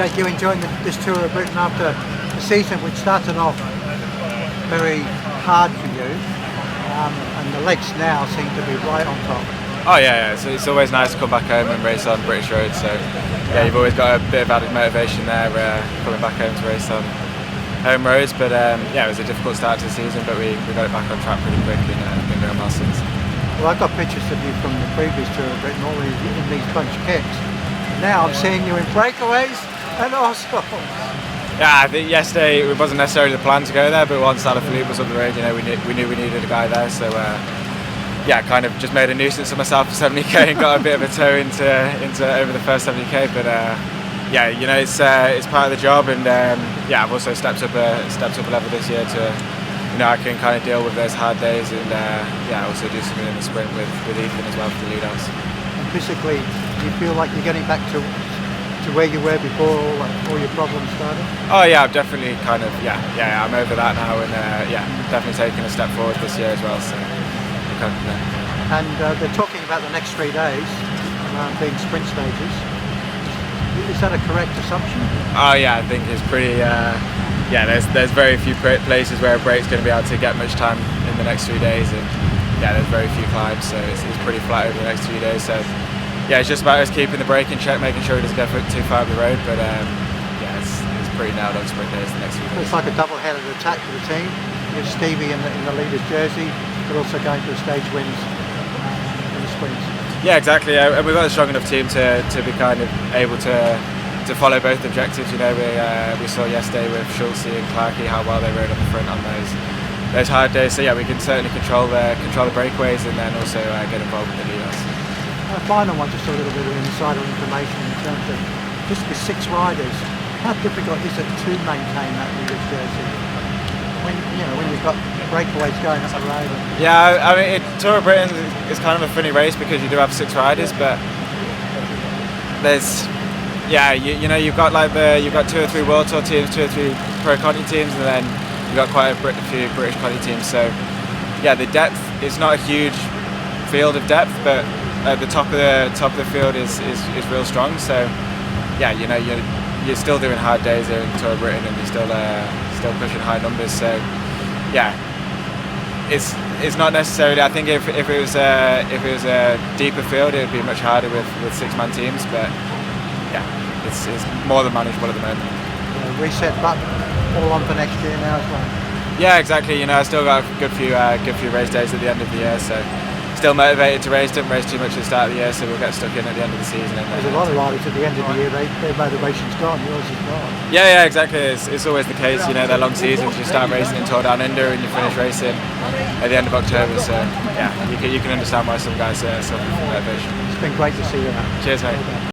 You enjoying this tour of Britain after the season, which started off very hard for you, and the legs now seem to be right on top. Oh yeah. So it's always nice to come back home and race on British roads. So yeah, you've always got a bit of added motivation there coming back home to race on home roads. But yeah, it was a difficult start to the season, but we got it back on track pretty quick and been going well since. Well, I've got pictures of you from the previous tour of Britain, all in these bunch of kicks. Now I'm seeing you in breakaways and also. Yeah, I think yesterday it wasn't necessarily the plan to go there, but once Alaphilippe was on the road, we knew we needed a guy there. So yeah, kind of just made a nuisance of myself for 70k and got a bit of a toe into over the first 70k. But yeah, it's part of the job, and yeah, I've also stepped up a level this year to I can kind of deal with those hard days, and yeah, also do something in the sprint with Ethan as well for the lead-outs. And physically, do you feel like you're getting back to where you were before all your problems started? Oh yeah, I'm definitely kind of I'm over that now, and yeah, definitely taking a step forward this year as well. So and they're talking about the next 3 days being sprint stages. Is that a correct assumption? Oh yeah, I think it's pretty. Yeah, there's very few places where a break's going to be able to get much time in the next 3 days, and yeah, there's very few climbs, so it's pretty flat over the next 3 days. So yeah, it's just about us keeping the brake in check, making sure it doesn't go too far up the road. But yeah, it's pretty nailed on sprint days the next few days. It's like a double-headed attack for the team. You have Stevie in the leader's jersey, but also going for stage wins in the sprints. Yeah, exactly. And we've got a strong enough team to be kind of able to follow both objectives. We saw yesterday with Schulze and Clarkey how well they rode on the front on those hard days. So yeah, we can certainly control the breakaways and then also get involved with the leaders. A final one, just a little bit of insider information in terms of just the 6 riders. How difficult is it to maintain that leader's jersey when you've got breakaways going up the road? Yeah, I mean, Tour of Britain is kind of a funny race because you do have 6 riders, but there's. Yeah, you've got 2 or 3 World Tour teams, 2 or 3 Pro Conti teams, and then you've got quite a few British Conti teams. So yeah, the depth is not a huge field of depth, but at the top of the field is real strong. So yeah, you're still doing hard days there in Tour of Britain, and you're still pushing high numbers. So yeah, it's not necessarily. I think if it was a deeper field, it would be much harder with 6-man teams, but. Yeah, it's more than manageable at the moment. Reset button all on for next year now as well. Yeah, exactly. I still got a good few race days at the end of the year, so still motivated to race. Didn't race too much at the start of the year, so we'll get stuck in at the end of the season. There's a lot of riders at the end of the year. Their motivation's gone. Yours is gone. Yeah, exactly. It's always the case. They're long seasons. You start racing in Tour Down Under and you finish racing at the end of October. So yeah, you can understand why some guys are suffering from motivation. It's been great to see you. Cheers, mate.